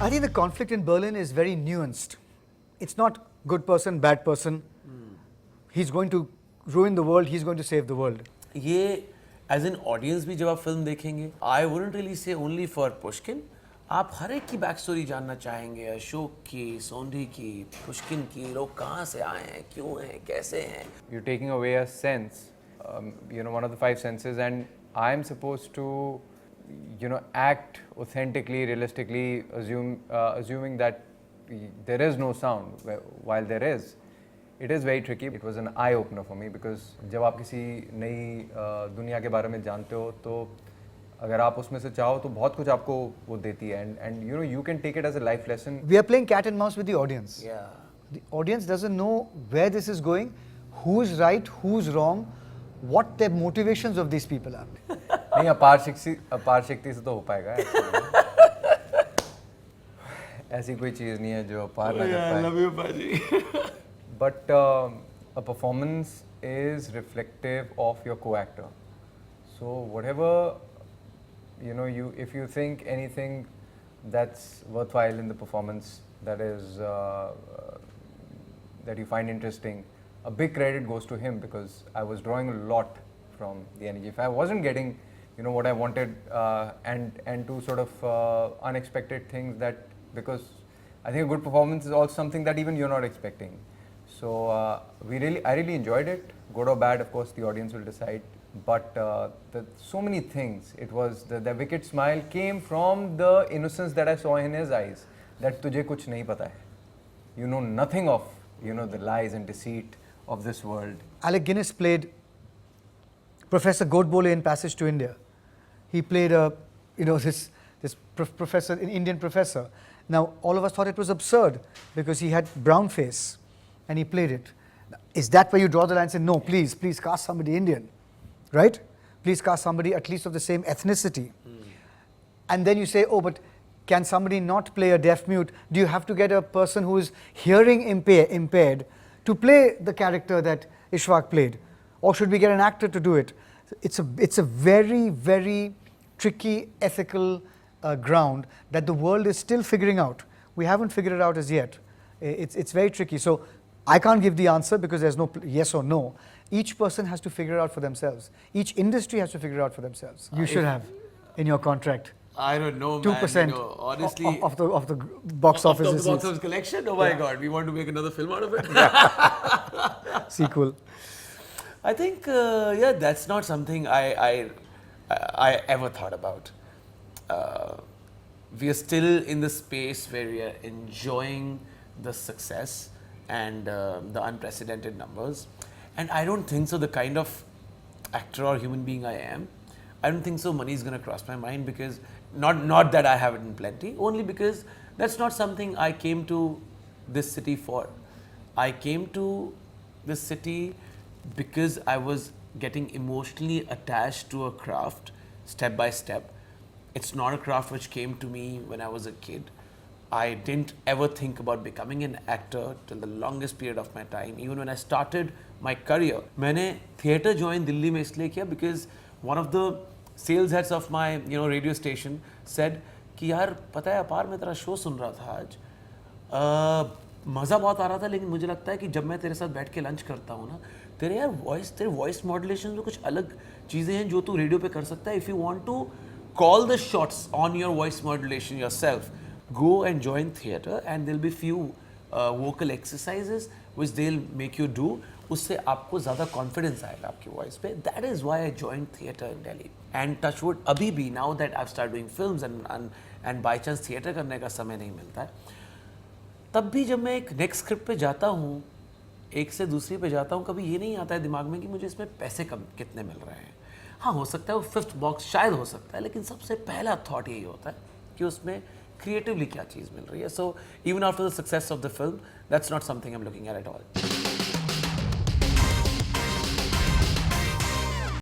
I think the conflict in Berlin is very nuanced. It's not good person, bad person. He's going to ruin the world, he's going to save the world. ये as an audience भी जब आप film देखेंगे, I wouldn't really say only for Pushkin, आप हर एक की back story जानना चाहेंगे, अशोक की, सोंधी की, पुष्किन की, लोग कहाँ से आए हैं, क्यों हैं, कैसे हैं. You're taking away a sense, one of the five senses, and I'm supposed to, act authentically, realistically, assuming that there is no sound while there is. It is very tricky. It was an eye opener for me because जब आप किसी नई दुनिया के बारे में जानते हो तो अगर आप उसमें से चाहो तो बहुत कुछ आपको वो देती है, and you can take it as a life lesson. We are playing cat and mouse with the audience. Yeah. The audience doesn't know where this is going, who's right, who's wrong, what the motivations of these people are. नहीं, अपार शक्ति से तो हो पाएगा. ऐसी कोई चीज़ नहीं है जो अपार ना कर पाए. I love you, Paji. But a performance is reflective of your co-actor. So whatever, if you think anything that's worthwhile in the performance, that is that you find interesting, a big credit goes to him because I was drawing a lot from the energy. If I wasn't getting, what I wanted, and to sort of unexpected things, that because I think a good performance is also something that even you're not expecting. So I really enjoyed it. Good or bad, of course, the audience will decide. But so many things. It was the wicked smile came from the innocence that I saw in his eyes. That तुझे कुछ नहीं पता है. You know nothing of the lies and deceit of this world. Alec Guinness played Professor Godbole in Passage to India. He played this professor, an Indian professor. Now all of us thought it was absurd because he had brown face. And he played it. Is that where you draw the line and say, no, please cast somebody Indian, right? Please cast somebody at least of the same ethnicity. And then you say, oh, but can somebody not play a deaf mute? Do you have to get a person who is hearing impaired to play the character that Ishfaq played? Or should we get an actor to do it? It's a very, very tricky ethical ground that the world is still figuring out. We haven't figured it out as yet. It's very tricky. So I can't give the answer because there's no yes or no. Each person has to figure it out for themselves. Each industry has to figure it out for themselves. You should have in your contract. I don't know, 2% man. Honestly, of the box office. Of the box office collection. Oh my God, we want to make another film out of it. Sequel. I think that's not something I ever thought about. We are still in the space where we are enjoying the success and the unprecedented numbers, and I don't think so. The kind of actor or human being I am, I don't think so money is going to cross my mind, because not that I have it in plenty, only because that's not something I came to this city for. I came to this city because I was getting emotionally attached to a craft step by step. It's not a craft which came to me when I was a kid. I didn't ever think about becoming an actor till the longest period of my time. Even when I started my career, मैंने theatre join Delhi में इसलिए किया because one of the sales heads of my radio station said कि यार पता है अपार, मैं तेरा शो सुन रहा था आज, मज़ा बहुत आ रहा था, लेकिन मुझे लगता है कि जब मैं तेरे साथ बैठ के लंच करता हूँ ना, तेरे वॉइस मॉड्यूलेशन में कुछ अलग चीज़ें हैं जो तू रेडियो पे कर सकता है. If you want to call the shots on your voice modulation yourself, go and join theatre, and there'll be few vocal exercises which they'll make you do. उससे आपको ज़्यादा confidence आएगा आपकी voice पे. That is why I joined theatre in Delhi. And touch wood, अभी भी now that I've started doing films and by chance theatre करने का समय नहीं मिलता है, तब भी जब मैं एक next script पे जाता हूँ, एक से दूसरी पे जाता हूँ, कभी ये नहीं आता है दिमाग में कि मुझे इसमें पैसे कितने मिल रहे हैं. हाँ, हो सकता है वो फिफ्थ बॉक्स शायद हो सकता है, लेकिन सबसे पहला थॉट यही होता है कि उसमें क्रिएटिवली क्या चीज़ मिल रही है. So even after the success of the film, that's not something I am looking at all.